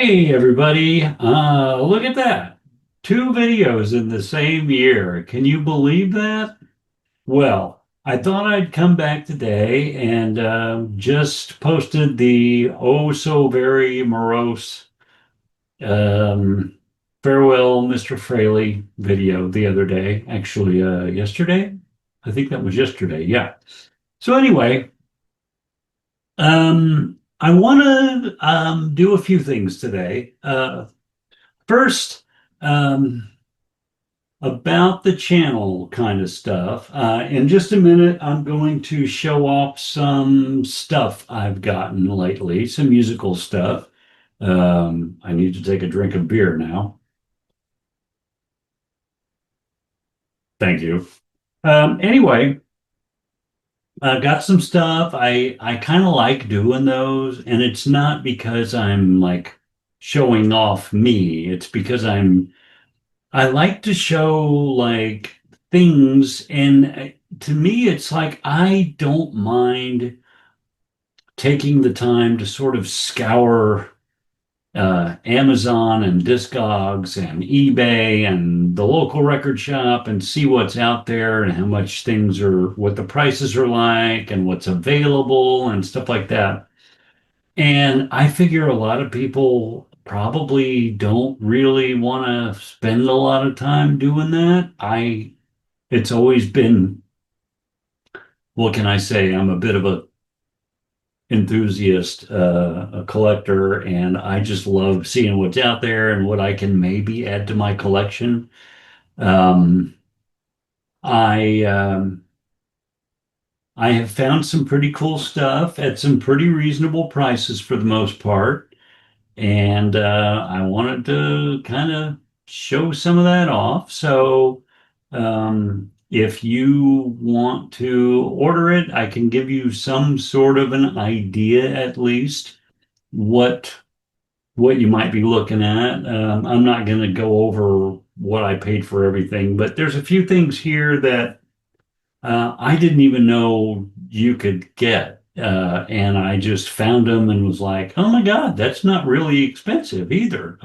Hey everybody, look at that. Two videos in the same year. Can you believe that? Well, I thought I'd come back today and just posted the oh so very morose um, farewell Mr. Fraley video the other day. Actually, yesterday? I think that was yesterday. Yeah. So anyway, I want to do a few things today. First, um, about the channel kind of stuff. In just a minute, I'm going to show off some stuff I've gotten lately, some musical stuff. I need to take a drink of beer now. Thank you. Anyway, I got some stuff. I kind of like doing those, and it's not because I'm like showing off me. It's because I like to show like things, and to me, it's like I don't mind taking the time to sort of scour Amazon and Discogs and eBay and the local record shop and see what's out there and how much things are, what the prices are like and what's available and stuff like that. And I figure a lot of people probably don't really want to spend a lot of time doing that. It's always been, what can I say? I'm a bit of a enthusiast, a collector, and I just love seeing what's out there and what I can maybe add to my collection. Um, I I have found some pretty cool stuff at some pretty reasonable prices for the most part. And I wanted to kind of show some of that off. So if you want to order it, I can give you some sort of an idea at least what what you might be looking at. I'm not going to go over what I paid for everything, but there's a few things here that I didn't even know you could get. And I just found them and was like, oh my God, that's not really expensive either.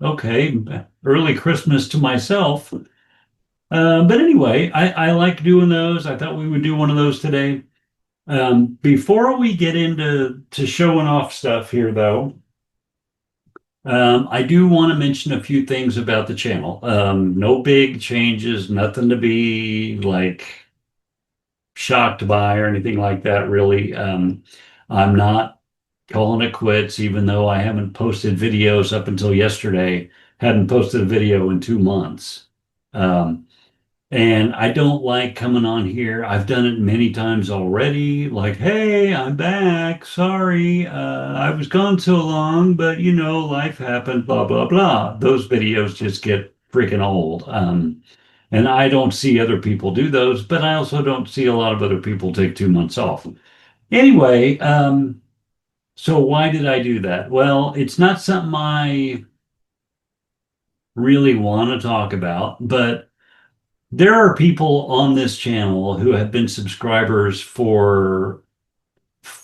Okay, early Christmas to myself. But anyway, I like doing those. I thought we would do one of those today. Before we get into showing off stuff here, though, I do want to mention a few things about the channel. No big changes, nothing to be like shocked by or anything like that, really. I'm not calling it quits, even though I haven't posted videos up until yesterday, hadn't posted a video in 2 months. Um, and I don't like coming on here. I've done it many times already. Like, hey, I'm back. Sorry, I was gone so long, but life happened, blah, blah, blah. Those videos just get freaking old. And I don't see other people do those, but I also don't see a lot of other people take 2 months off. Anyway, so why did I do that? Well, it's not something I really want to talk about, but there are people on this channel who have been subscribers for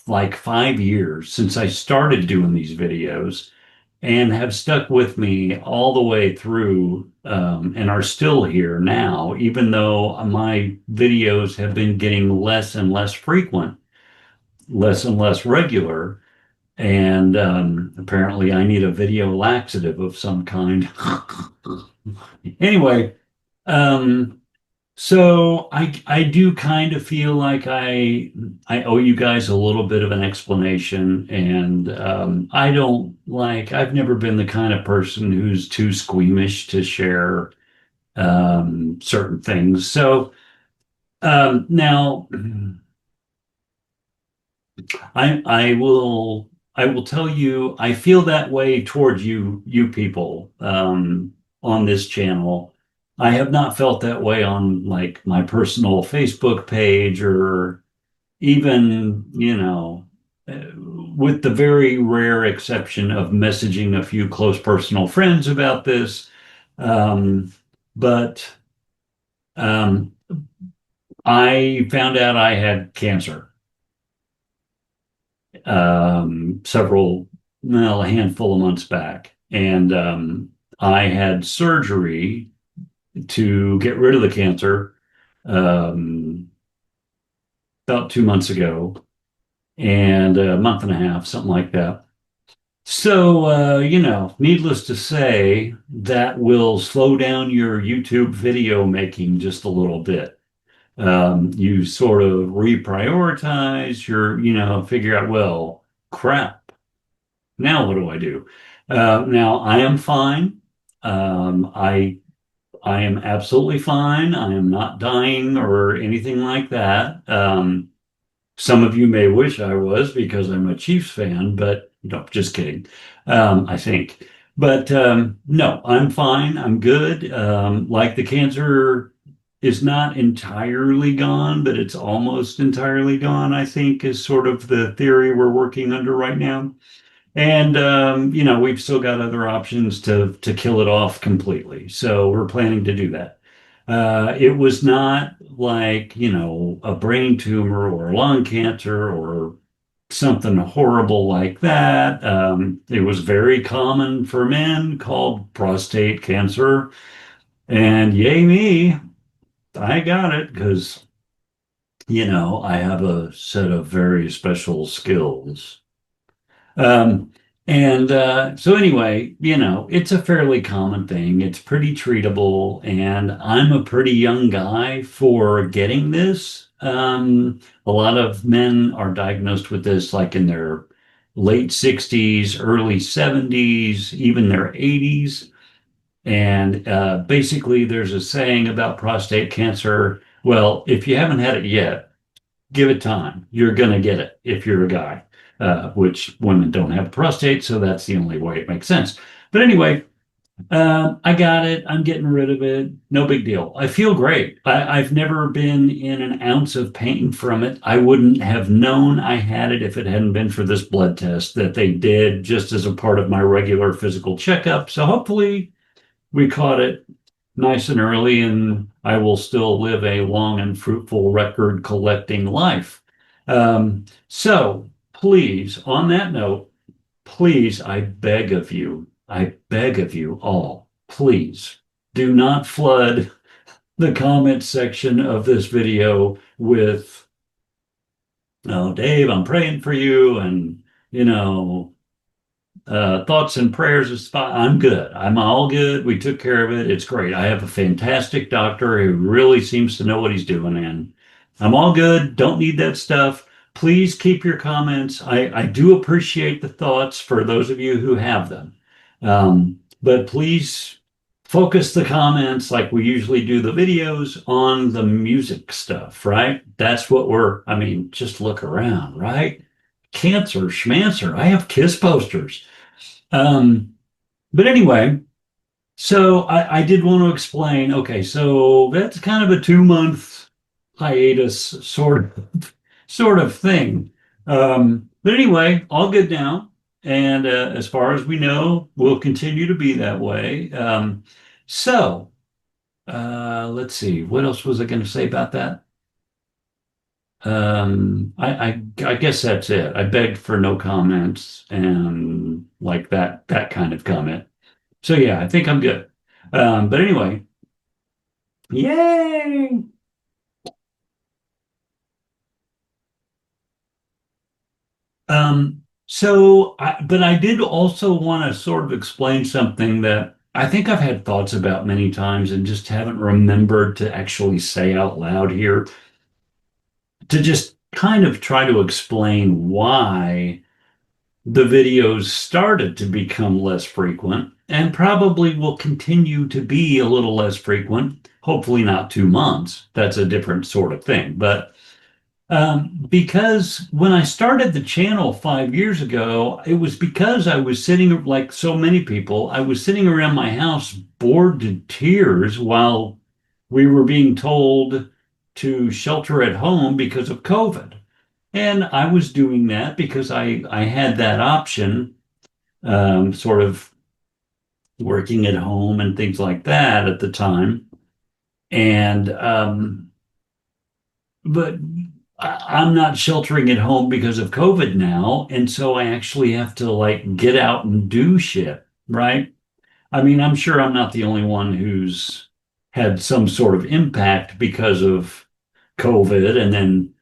like 5 years since I started doing these videos and have stuck with me all the way through and are still here now, even though my videos have been getting less and less frequent, less and less regular. And apparently, I need a video laxative of some kind. Anyway, um, so I do kind of feel like I owe you guys a little bit of an explanation, and I don't like I've never been the kind of person who's too squeamish to share certain things. So now I will tell you I feel that way towards you people on this channel. I have not felt that way on like my personal Facebook page or even, with the very rare exception of messaging a few close personal friends about this. But um, I found out I had cancer several well, a handful of months back, and I had surgery to get rid of the cancer um, about 2 months ago, and a month and a half, something like that. So, needless to say, that will slow down your YouTube video making just a little bit. You sort of reprioritize figure out, well, crap. Now what do I do? Now I am fine. I am absolutely fine. I am not dying or anything like that. Some of you may wish I was because I'm a Chiefs fan, but no, just kidding. I think. But no, I'm fine. I'm good. Like the cancer is not entirely gone, but it's almost entirely gone, I think, is sort of the theory we're working under right now. And we've still got other options to kill it off completely. So we're planning to do that. It was not like, a brain tumor or lung cancer or something horrible like that. It was very common for men called prostate cancer. And yay me, I got it because, I have a set of very special skills. Um, and so anyway, it's a fairly common thing. It's pretty treatable, and I'm a pretty young guy for getting this. A lot of men are diagnosed with this like in their late 60s, early 70s, even their 80s. And basically, there's a saying about prostate cancer. Well, if you haven't had it yet, give it time. You're going to get it if you're a guy, which women don't have a prostate, so that's the only way it makes sense. But anyway, I got it. I'm getting rid of it. No big deal. I feel great. I've never been in an ounce of pain from it. I wouldn't have known I had it if it hadn't been for this blood test that they did just as a part of my regular physical checkup. So hopefully we caught it nice and early, and I will still live a long and fruitful record collecting life. So please, on that note, please, I beg of you all, please do not flood the comment section of this video with, oh, Dave, I'm praying for you, and, you know, thoughts and prayers is fine. I'm good. I'm all good. We took care of it. It's great. I have a fantastic doctor who really seems to know what he's doing, and I'm all good. Don't need that stuff. Please keep your comments. I do appreciate the thoughts for those of you who have them. But please focus the comments like we usually do the videos on the music stuff, right? That's what I mean, just look around, right? Cancer, schmancer. I have Kiss posters. Um, but anyway, so I did want to explain. Okay, so that's kind of a 2 month hiatus sort of thing. But anyway, all good now. And as far as we know, we'll continue to be that way. So let's see. What else was I going to say about that? I guess that's it. I begged for no comments and like that kind of comment. So yeah, I think I'm good. But anyway, yay! But I did also want to sort of explain something that I think I've had thoughts about many times and just haven't remembered to actually say out loud here, to just kind of try to explain why the videos started to become less frequent and probably will continue to be a little less frequent. Hopefully not 2 months. That's a different sort of thing. But because when I started the channel 5 years ago, it was because I was sitting, like so many people, I was sitting around my house bored to tears while we were being told to shelter at home because of COVID. And I was doing that because I had that option, sort of working at home and things like that at the time. And but I'm not sheltering at home because of COVID now, and so I actually have to like get out and do shit, right? I mean, I'm sure I'm not the only one who's had some sort of impact because of COVID and then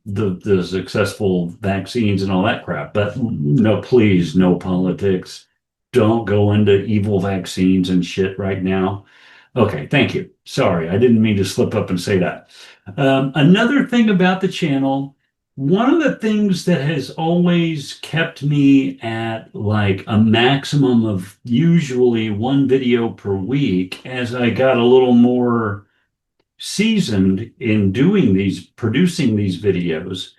the successful vaccines and all that crap. But no, please, no politics. Don't go into evil vaccines and shit right now. Okay, thank you. Sorry, I didn't mean to slip up and say that. Another thing about the channel, one of the things that has always kept me at like a maximum of usually one video per week as I got a little more seasoned in producing these videos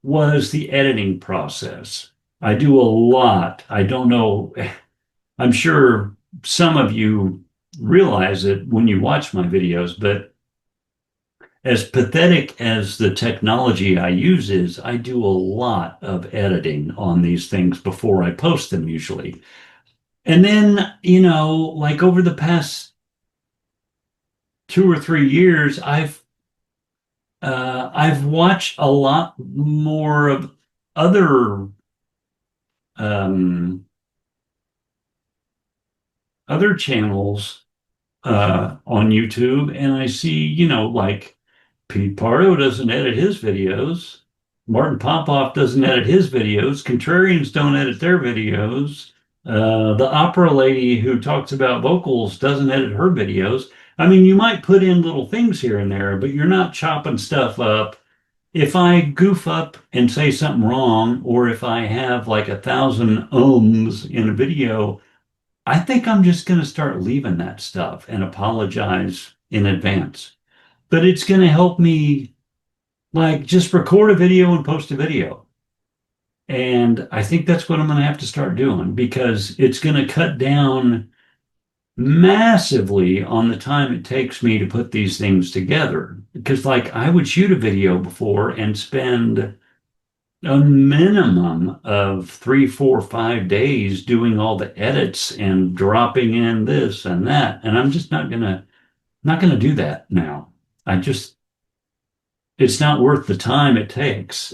was the editing process. I do a lot. I don't know. I'm sure some of you realize it when you watch my videos, but as pathetic as the technology I use is, I do a lot of editing on these things before I post them usually. And then, like over the past 2 or 3 years, I've watched a lot more of other um, other channels on YouTube, and I see, like Pete Pardo doesn't edit his videos, Martin Popoff doesn't edit his videos, Contrarians don't edit their videos. The opera lady who talks about vocals doesn't edit her videos. I mean, you might put in little things here and there, but you're not chopping stuff up. If I goof up and say something wrong, or if I have like 1,000 ohms in a video, I think I'm just going to start leaving that stuff and apologize in advance. But it's going to help me like just record a video and post a video. And I think that's what I'm going to have to start doing because it's going to cut down massively on the time it takes me to put these things together. Because like I would shoot a video before and spend a minimum of 3, 4, 5 days doing all the edits and dropping in this and that. And I'm just not gonna do that now. I just it's not worth the time it takes.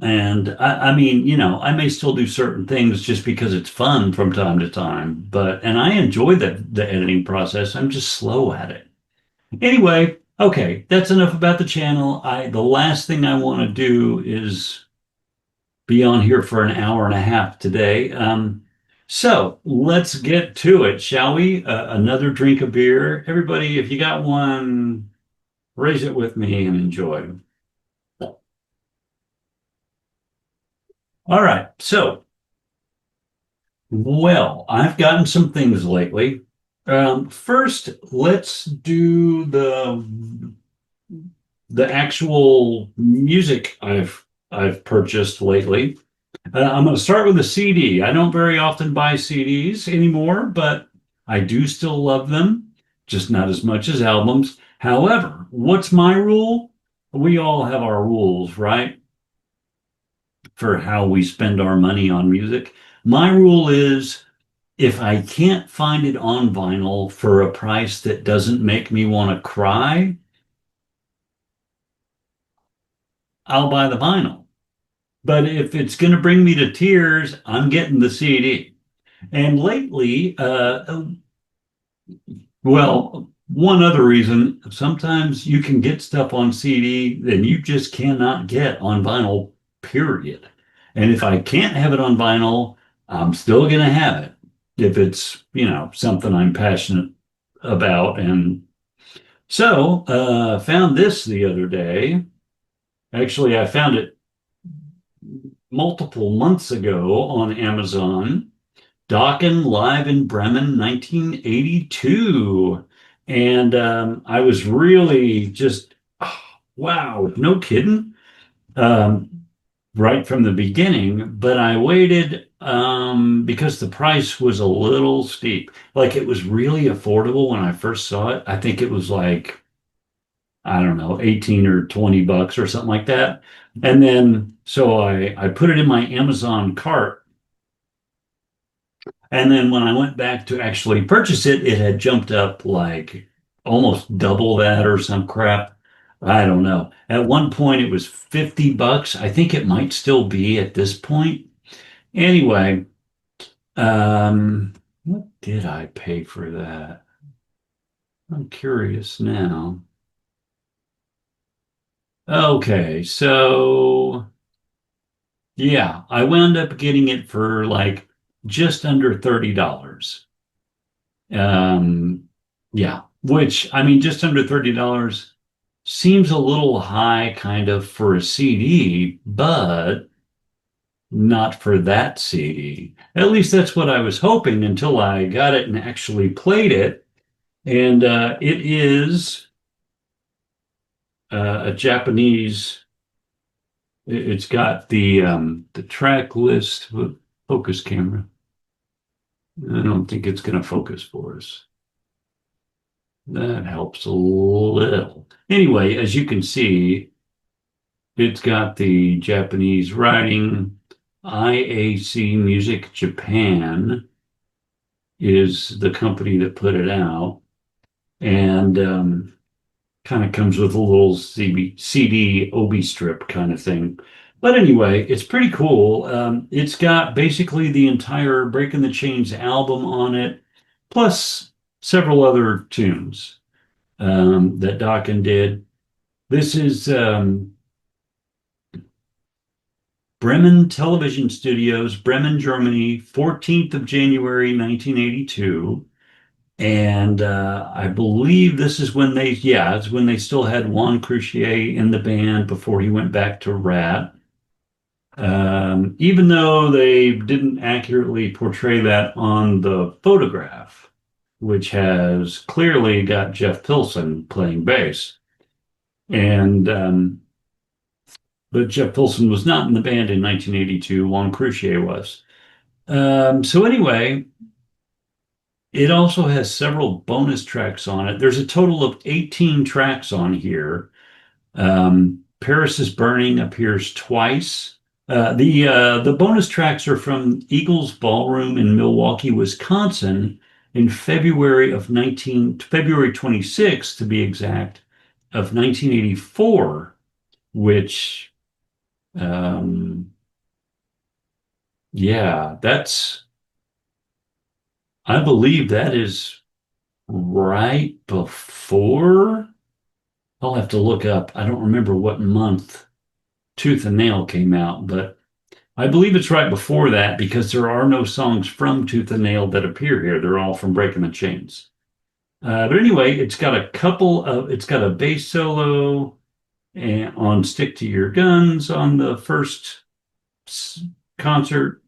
And I mean, I may still do certain things just because it's fun from time to time, and I enjoy the editing process. I'm just slow at it. Anyway, okay, that's enough about the channel. The last thing I want to do is be on here for an hour and a half today. So let's get to it, shall we? Another drink of beer. Everybody, if you got one, raise it with me and enjoy. All right. So, well, I've gotten some things lately. First, let's do the actual music I've purchased lately. I'm going to start with a CD. I don't very often buy CDs anymore, but I do still love them, just not as much as albums. However, what's my rule? We all have our rules, right? For how we spend our money on music. My rule is if I can't find it on vinyl for a price that doesn't make me want to cry, I'll buy the vinyl. But if it's going to bring me to tears, I'm getting the CD. And lately, well, one other reason, sometimes you can get stuff on CD that you just cannot get on vinyl, period. And if I can't have it on vinyl, I'm still going to have it if it's, something I'm passionate about. And so, found this the other day. Actually, I found it multiple months ago on Amazon. Dokken live in Bremen, 1982. And I was really just, oh, wow, no kidding. Um, right from the beginning, but I waited because the price was a little steep. Like it was really affordable when I first saw it. I think it was like, I don't know, 18 or 20 bucks or something like that. And then so I put it in my Amazon cart. And then when I went back to actually purchase it, it had jumped up like almost double that or some crap. I don't know. At one point it was $50. I think it might still be at this point. Anyway, what did I pay for that? I'm curious now. Okay, so yeah, I wound up getting it for like just under $30. Um, yeah, which I mean, just under $30 seems a little high kind of for a CD, but not for that CD. At least that's what I was hoping until I got it and actually played it. And it is a Japanese. It's got the track list. Focus camera. I don't think it's going to focus for us. That helps a little. Anyway, as you can see, it's got the Japanese writing. IAC Music Japan is the company that put it out, and kind of comes with a little CD Obi strip kind of thing. But anyway, it's pretty cool. It's got basically the entire Breaking the Chains album on it, plus several other tunes that Dokken did. This is Bremen Television Studios, Bremen, Germany, 14th of January, 1982. And I believe this is when yeah, it's when they still had Juan Crucier in the band before he went back to Rat. Even though they didn't accurately portray that on the photograph, which has clearly got Jeff Pilson playing bass. And but Jeff Pilson was not in the band in 1982. Juan Crucier was. So anyway, it also has several bonus tracks on it. There's a total of 18 tracks on here. Paris is Burning appears twice. The bonus tracks are from Eagles Ballroom in Milwaukee, Wisconsin, in February 26th to be exact, of 1984, which um, yeah, I believe that is right before. I'll have to look up. I don't remember what month Tooth and Nail came out, but I believe it's right before that because there are no songs from Tooth and Nail that appear here. They're all from Breaking the Chains. But anyway, it's got a bass solo and on Stick to Your Guns on the first concert,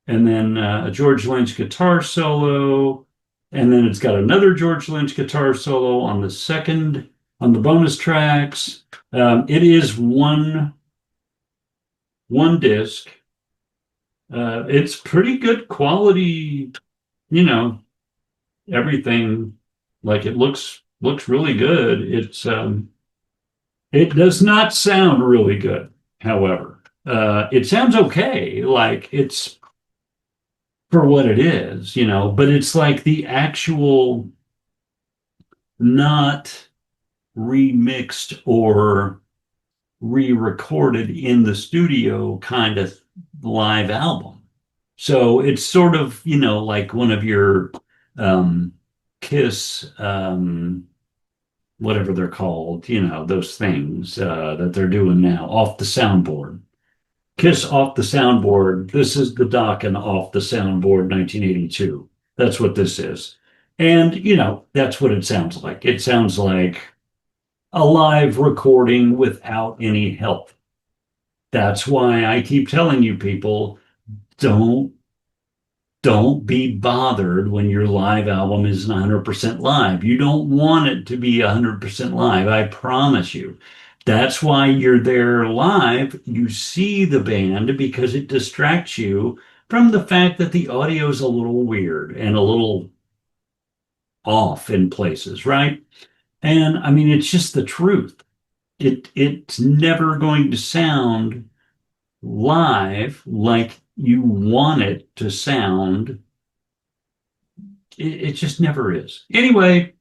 and then a George Lynch guitar solo, and then it's got another George Lynch guitar solo on the bonus tracks. It is one disc. It's pretty good quality, you know, everything. Like it looks really good. It does not sound really good, however. It sounds okay, like it's for what it is, but it's like the actual not remixed or re-recorded in the studio kind of live album. So it's sort of, like one of your Kiss, whatever they're called, those things that they're doing now off the soundboard. Kiss off the soundboard. This is the Dokken off the soundboard 1982. That's what this is. And, that's what it sounds like. It sounds like a live recording without any help. That's why I keep telling you people, don't don't be bothered when your live album isn't 100% live. You don't want it to be 100% live, I promise you. That's why you're there live. You see the band because it distracts you from the fact that the audio is a little weird and a little off in places, right? And I mean, it's just the truth. It's never going to sound live like you want it to sound. It just never is. Anyway,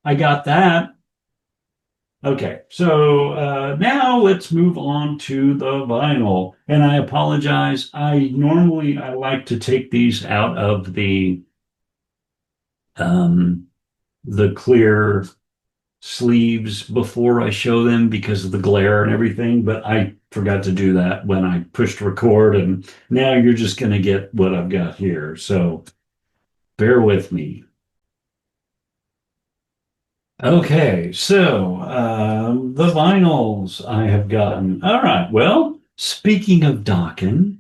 I got that. Okay, so now let's move on to the vinyl. And I apologize. I like to take these out of um, the clear sleeves before I show them because of the glare and everything, but I forgot to do that when I pushed record, and now you're just going to get what I've got here. So bear with me. Okay, so the vinyls I have gotten. All right, well, speaking of Dokken,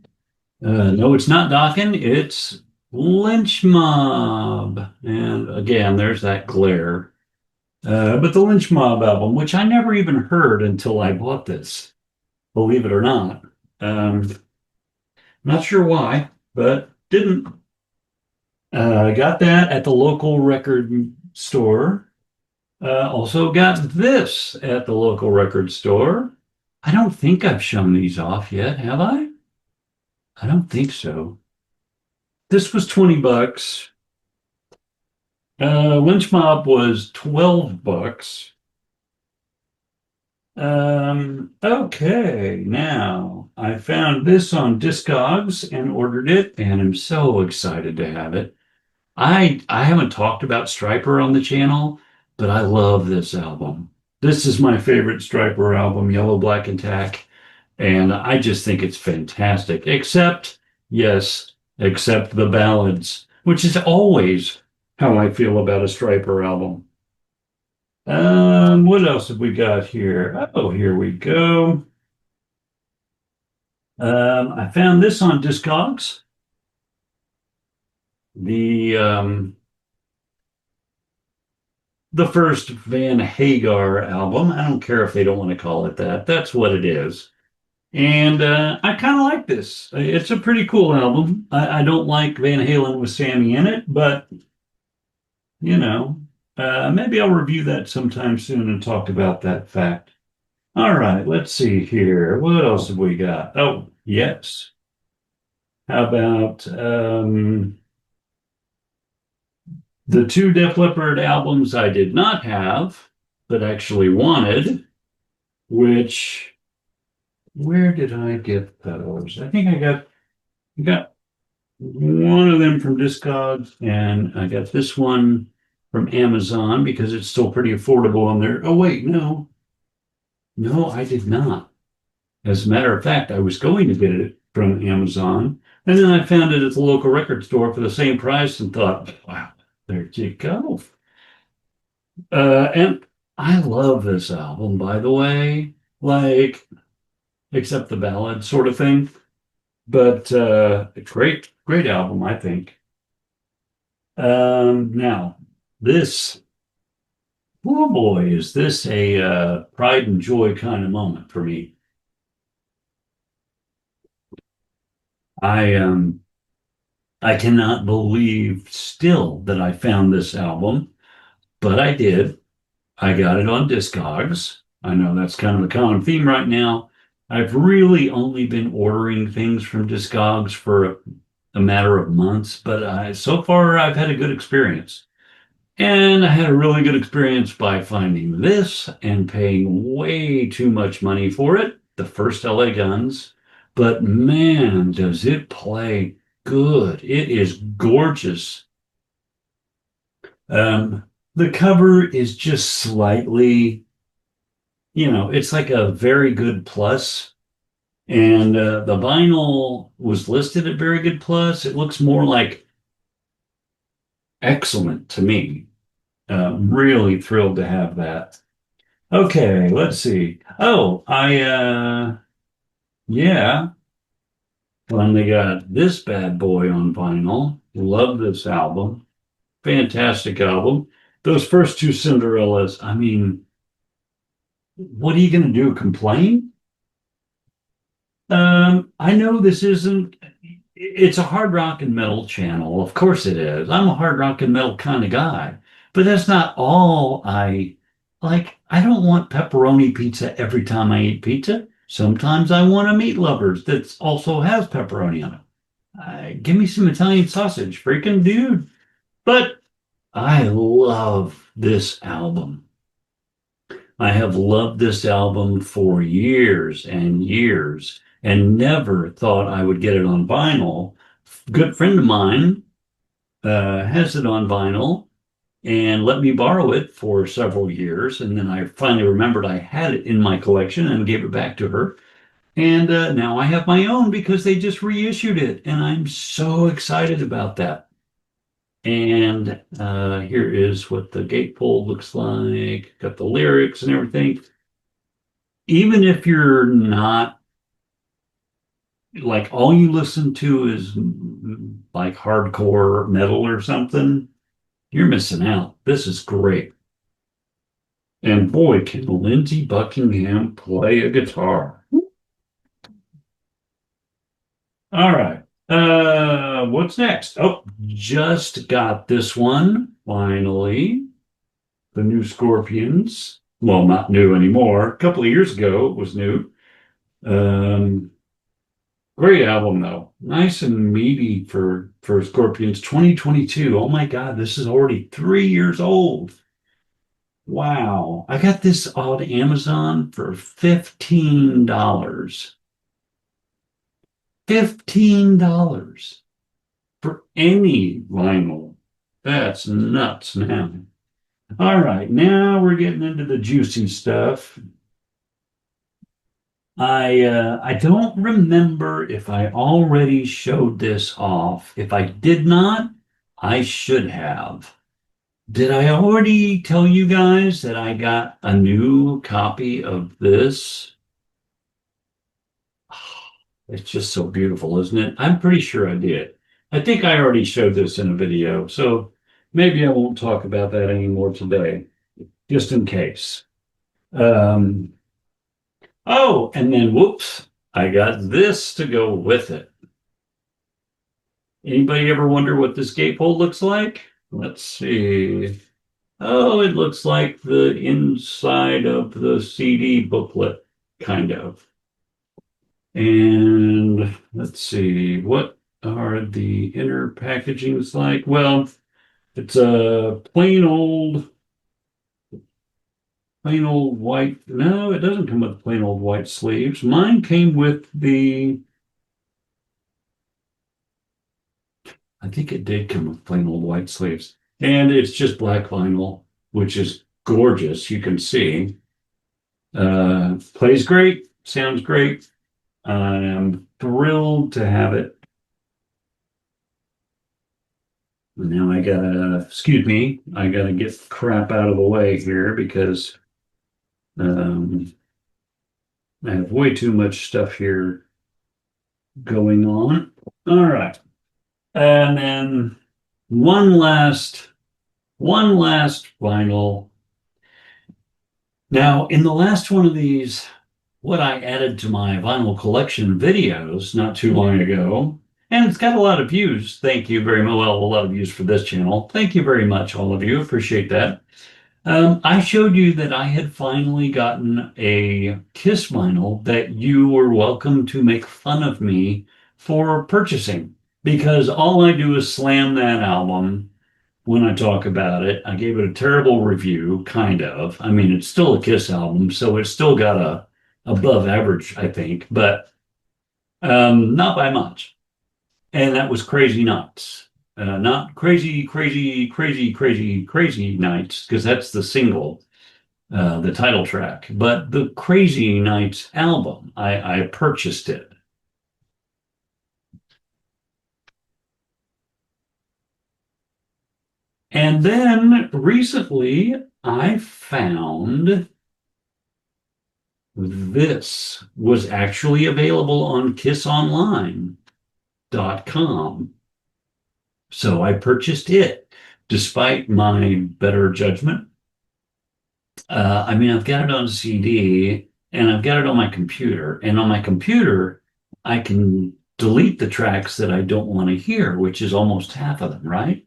no, it's not Dokken, it's Lynch Mob. And again, there's that glare. But the Lynch Mob album, which I never even heard until I bought this, believe it or not. Not sure why, but didn't. I got that at the local record store. Also got this at the local record store. I don't think I've shown these off yet, have I? I don't think so. This was 20 bucks. Lynch Mob was 12 bucks. Okay, now I found this on Discogs and ordered it, and I'm so excited to have it. I haven't talked about Stryper on the channel, but I love this album. This is my favorite Stryper album, Yellow, Black, and Tack, and I just think it's fantastic. Except, yes, except the ballads, which is always how I feel about a Stryper album. What else have we got here? Oh, here we go. I found this on Discogs. The the first Van Hagar album. I don't care if they don't want to call it that. That's what it is. And I kind of like this. It's a pretty cool album. I don't like Van Halen with Sammy in it, but you know, maybe I'll review that sometime soon and talk about that fact. All right, let's see here. What else have we got? Oh, yes. How about the two Def Leppard albums I did not have, but actually wanted, which, where did I get those? I think I got one of them from Discogs, and I got this one from Amazon because it's still pretty affordable on there. Oh, wait, no. No, I did not. As a matter of fact, I was going to get it from Amazon, and then I found it at the local record store for the same price and thought, wow, there you go. And I love this album, by the way, like, except the ballad sort of thing. But great, great album, I think. Now, this, oh boy, is this a pride and joy kind of moment for me. I I cannot believe still that I found this album, but I did. I got it on Discogs. I know that's kind of a common theme right now. I've really only been ordering things from Discogs for a matter of months, but so far I've had a good experience. And I had a really good experience by finding this and paying way too much money for it, the first LA Guns. But man, does it play good. It is gorgeous. Um, the cover is just slightly, it's like a very good plus. And the vinyl was listed at very good plus. It looks more like excellent to me. Really thrilled to have that. Okay, let's see. Oh, yeah, finally got this bad boy on vinyl. Love this album. Fantastic album. Those first two Cinderellas, I mean, what are you going to do? Complain? I know this isn't, it's a hard rock and metal channel. Of course it is. I'm a hard rock and metal kind of guy, but that's not all I like. I don't want pepperoni pizza every time I eat pizza. Sometimes I want a meat lovers that also has pepperoni on it. Give me some Italian sausage, freaking dude. But I love this album. I have loved this album for years and years and never thought I would get it on vinyl. Good friend of mine has it on vinyl and let me borrow it for several years. And then I finally remembered I had it in my collection and gave it back to her. And now I have my own because they just reissued it. And I'm so excited about that. And here is what the gatefold looks like. Got the lyrics and everything. Even if you're not like all you listen to is like hardcore metal or something, you're missing out. This is great. And boy, can Lindsey Buckingham play a guitar. All right. What's next? Oh, just got this one finally. The new Scorpions. Well, not new anymore. A couple of years ago, it was new. Um, Great album though. Nice and meaty for Scorpions 2022. Oh my God, this is already 3 years old. Wow. I got this on Amazon for $15. $15 for any vinyl. That's nuts now. All right, now we're getting into the juicy stuff. I don't remember if I already showed this off. If I did not, I should have. Did I already tell you guys that I got a new copy of this? It's just so beautiful, isn't it? I'm pretty sure I did. I think I already showed this in a video, so maybe I won't talk about that anymore today, just in case. Um, oh, and then whoops, I got this to go with it. Anybody ever wonder what this gatefold looks like? Let's see. Oh, it looks like the inside of the CD booklet, kind of. And let's see, what are the inner packagings like? Well, it's a plain old white. No, it doesn't come with plain old white sleeves. Mine came with I think it did come with plain old white sleeves. And it's just black vinyl, which is gorgeous. You can see. Plays great, sounds great. I am thrilled to have it. Now I gotta, excuse me, I gotta get crap out of the way here because um, I have way too much stuff here going on. All right. And then one last, one last vinyl. Now, in the last one of these, what I added to my vinyl collection videos not too long ago, and it's got a lot of views. Thank you very much. Well, a lot of views for this channel. Thank you very much, all of you. Appreciate that. I showed you that I had finally gotten a Kiss vinyl that you were welcome to make fun of me for purchasing because all I do is slam that album when I talk about it. I gave it a terrible review, kind of. I mean, it's still a Kiss album, so it's still got a above average, I think, but not by much. And that was Crazy Nights. Not crazy, crazy, crazy, crazy, crazy nights, because that's the single, the title track. But the Crazy Nights album, I purchased it. And then recently I found this was actually available on kissonline.com. So I purchased it despite my better judgment. I mean, I've got it on CD and I've got it on my computer. And on my computer, I can delete the tracks that I don't want to hear, which is almost half of them, right?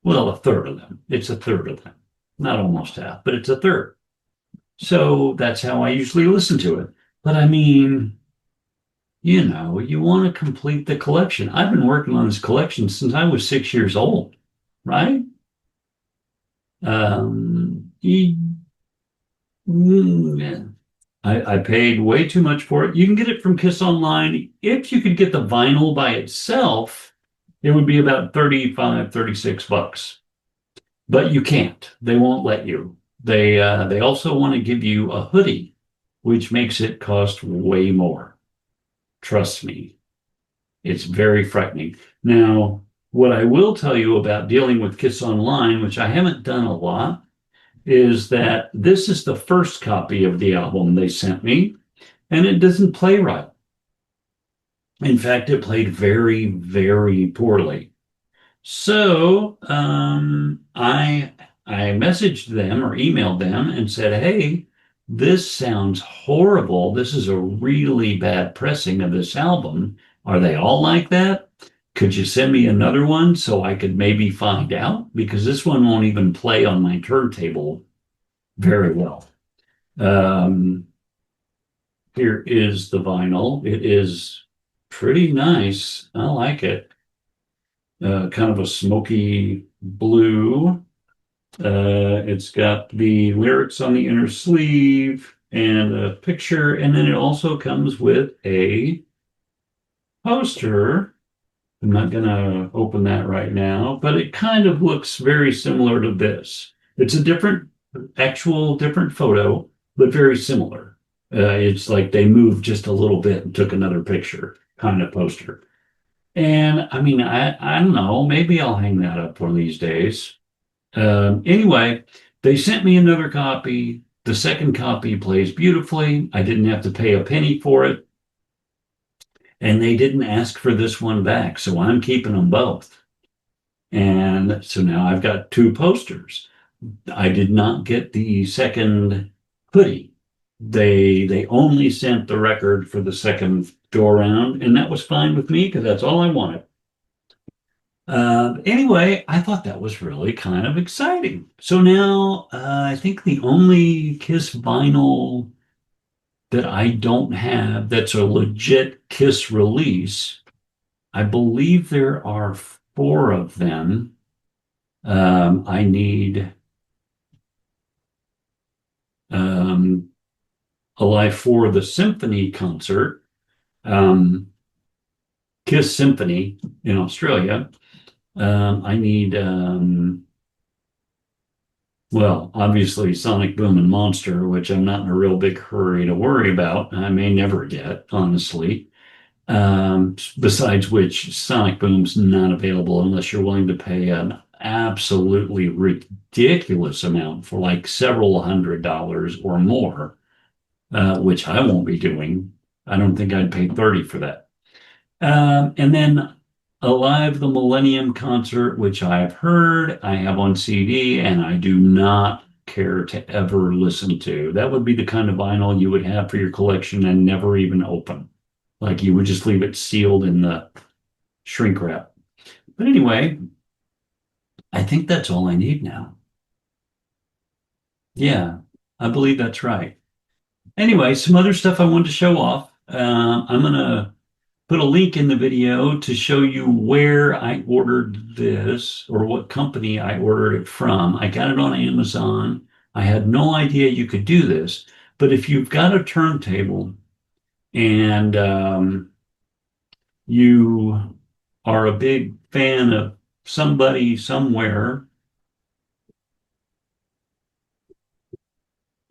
Well, a third of them. It's a third of them. Not almost half, but it's a third. So that's how I usually listen to it. But I mean, you want to complete the collection. I've been working on this collection since I was 6 years old, right? He, mm, I paid way too much for it. You can get it from Kiss Online. If you could get the vinyl by itself, it would be about 35, 36 bucks. But you can't. They won't let you. They also want to give you a hoodie, which makes it cost way more. Trust me. It's very frightening. Now, what I will tell you about dealing with Kiss Online, which I haven't done a lot, is that this is the first copy of the album they sent me, and it doesn't play right. In fact, it played very, very poorly. So I messaged them or emailed them and said, "Hey, this sounds horrible. This is a really bad pressing of this album. Are they all like that? Could you send me another one so I could maybe find out? Because this one won't even play on my turntable very well." Um, Here is the vinyl. It is pretty nice. I like it. Kind of a smoky blue. It's got the lyrics on the inner sleeve and a picture, and then it also comes with a poster. I'm not gonna open that right now, but it kind of looks very similar to this. It's a different photo, but very similar. It's like they moved just a little bit and took another picture kind of poster. And I mean, I don't know, maybe I'll hang that up one of these days. Anyway, they sent me another copy. The second copy plays beautifully. I didn't have to pay a penny for it, and they didn't ask for this one back, so I'm keeping them both. And so now I've got two posters. I did not get the second hoodie. They only sent the record for the second go around, and that was fine with me because that's all I wanted. Anyway, I thought that was really kind of exciting. So now I think the only Kiss vinyl that I don't have that's a legit Kiss release, I believe there are four of them. I need um, Alive for the Symphony concert, um, Kiss Symphony in Australia. I need well, obviously Sonic Boom and Monster, which I'm not in a real big hurry to worry about. I may never get, honestly. Besides which, Sonic Boom's not available unless you're willing to pay an absolutely ridiculous amount for like several $100s or more, which I won't be doing. I don't think I'd pay 30 for that. And then Alive the Millennium concert, which I have heard, I have on CD, and I do not care to ever listen to. That would be the kind of vinyl you would have for your collection and never even open. Like you would just leave it sealed in the shrink wrap. But anyway, I think that's all I need now. Yeah, I believe that's right. Anyway, some other stuff I wanted to show off. I'm gonna put a link in the video to show you where I ordered this or what company I ordered it from. I got it on Amazon. I had no idea you could do this, but if you've got a turntable and you are a big fan of somebody somewhere,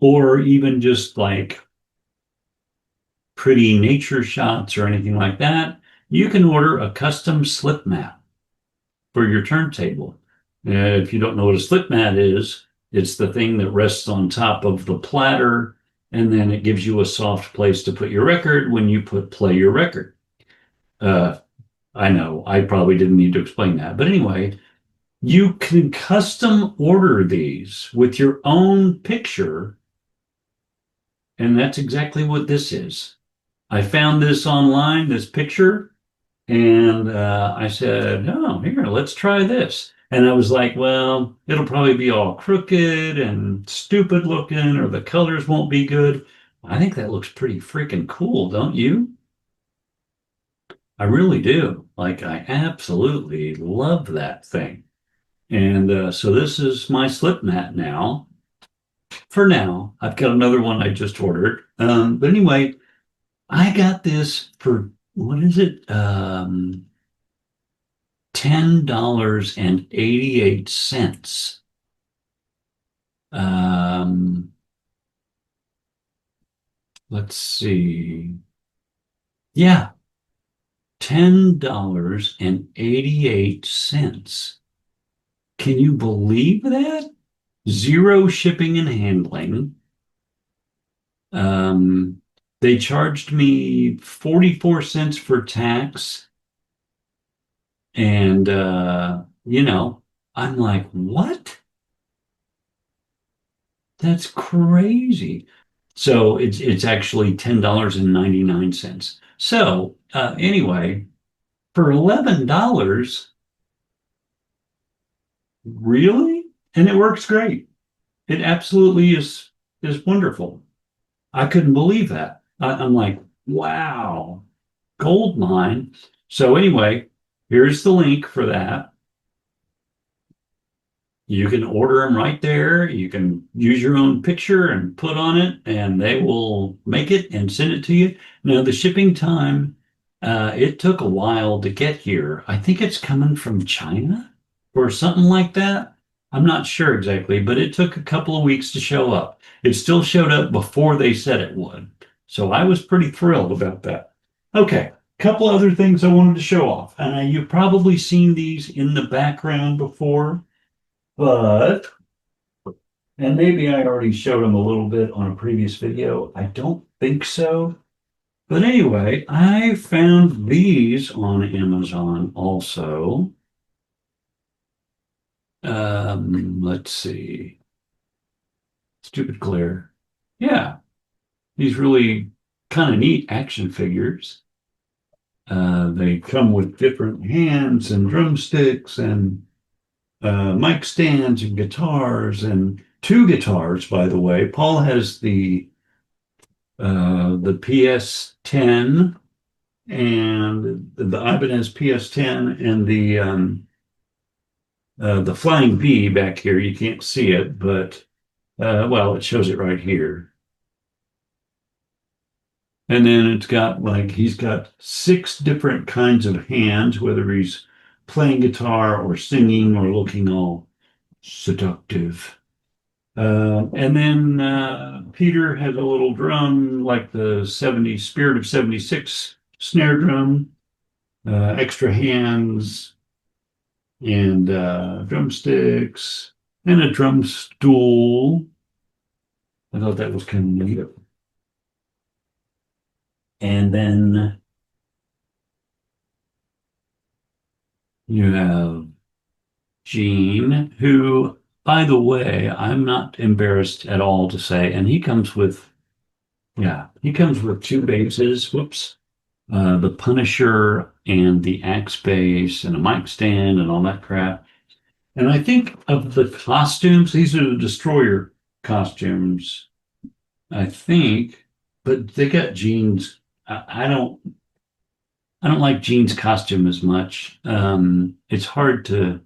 or even just like pretty nature shots or anything like that, you can order a custom slip mat for your turntable. If you don't know what a slip mat is, it's the thing that rests on top of the platter, and then it gives you a soft place to put your record when you play your record. Uh, I know I probably didn't need to explain that, but anyway, you can custom order these with your own picture, and that's exactly what this is. I found this online, this picture, and I said, "Oh, here, let's try this." And I was like, "Well, it'll probably be all crooked and stupid looking, or the colors won't be good." I think that looks pretty freaking cool, don't you? I really do. Like, I absolutely love that thing. And so this is my slip mat now. For now, I've got another one I just ordered. But anyway, I got this for what is it? $10.88. Um, let's see. Yeah, $10.88. Can you believe that? Zero shipping and handling. Um, they charged me 44 cents for tax. And, I'm like, what? That's crazy. So it's actually $10.99. So anyway, for $11, really? And it works great. It absolutely is wonderful. I couldn't believe that. I'm like, wow, gold mine. So anyway, here's the link for that. You can order them right there. You can use your own picture and put on it, and they will make it and send it to you. Now, the shipping time, it took a while to get here. I think it's coming from China or something like that. I'm not sure exactly, but it took a couple of weeks to show up. It still showed up before they said it would. So I was pretty thrilled about that. Okay, couple other things I wanted to show off. And you've probably seen these in the background before. But, and maybe I already showed them a little bit on a previous video. I don't think so. But anyway, I found these on Amazon also. Let's see. Stupid glare. Yeah, these really kind of neat action figures. They come with different hands and drumsticks and mic stands and guitars and two guitars, by the way. Paul has the PS10 and the Ibanez PS10 and the Flying V back here. You can't see it, but well, it shows it right here. And then it's got like he's got six different kinds of hands, whether he's playing guitar or singing or looking all seductive. And then Peter has a little drum like the 70 Spirit of 76 snare drum, extra hands and drumsticks and a drum stool. I thought that was kind of neat. And then you have Gene, who, by the way, I'm not embarrassed at all to say, and he comes with two bases. Whoops. The Punisher and the Axe base and a mic stand and all that crap. And I think of the costumes, these are the Destroyer costumes, I think, but they got Gene's. I don't like Gene's costume as much. It's hard to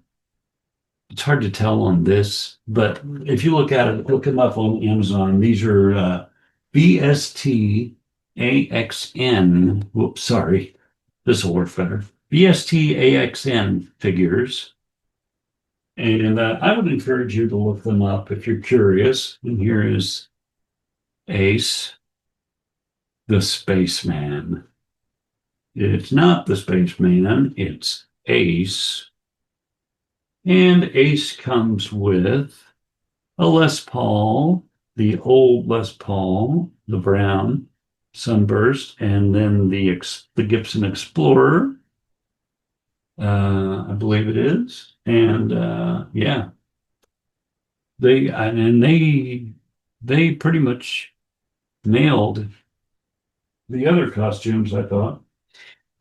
tell on this, but if you look at it, look them up on Amazon. These are BST AXN. Whoops, sorry. This will work better. BST AXN figures. And I would encourage you to look them up if you're curious. And here is Ace, the spaceman. It's not the spaceman, it's Ace. And Ace comes with a Les Paul, the old Les Paul, the brown sunburst, and then the Gibson Explorer, I believe it is. And yeah, they pretty much nailed the other costumes, I thought.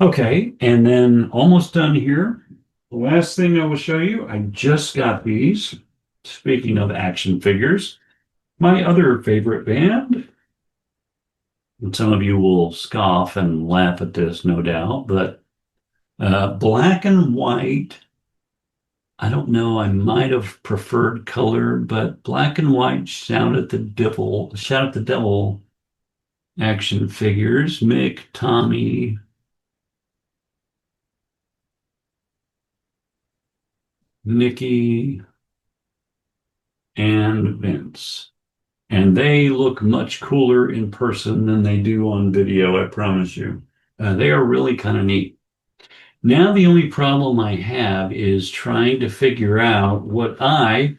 Okay, and then almost done here. The last thing I will show you, I just got these. Speaking of action figures, my other favorite band, and some of you will scoff and laugh at this, no doubt, but black and white I don't know. I might have preferred color, but black and white shout at the devil action figures. Mick, Tommy, Nikki, and Vince. And they look much cooler in person than they do on video, I promise you. They are really kind of neat. Now, the only problem I have is trying to figure out what um,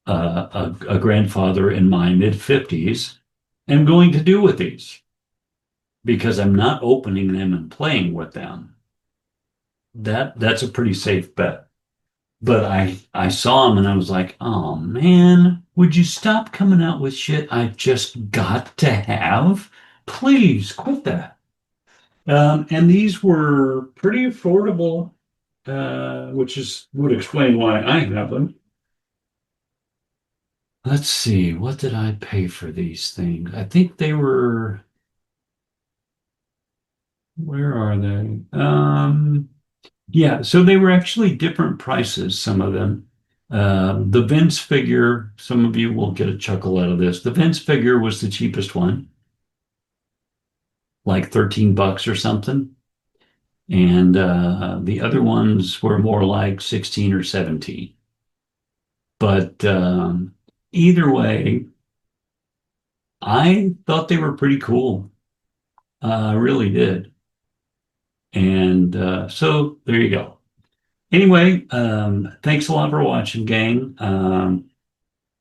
a grandfather in my mid 50s, am going to do with these because I'm not opening them and playing with them. That's a pretty safe bet. But I saw them and I was like, oh man, would you stop coming out with shit I've just got to have? Please quit that. And these were pretty affordable, which is would explain why I have them. Let's see, what did I pay for these things? I think they were, where are they? Yeah, so they were actually different prices, some of them. The Vince figure, some of you will get a chuckle out of this. The Vince figure was the cheapest one, like 13 bucks or something. And the other ones were more like 16 or 17. But either way, I thought they were pretty cool. I really did. And so there you go. Anyway, thanks a lot for watching, gang.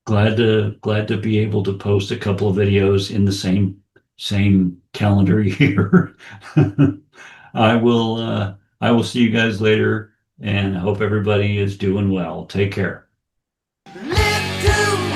Glad to be able to post a couple of videos in the same calendar year. I will see you guys later and hope everybody is doing well. Take care. Live to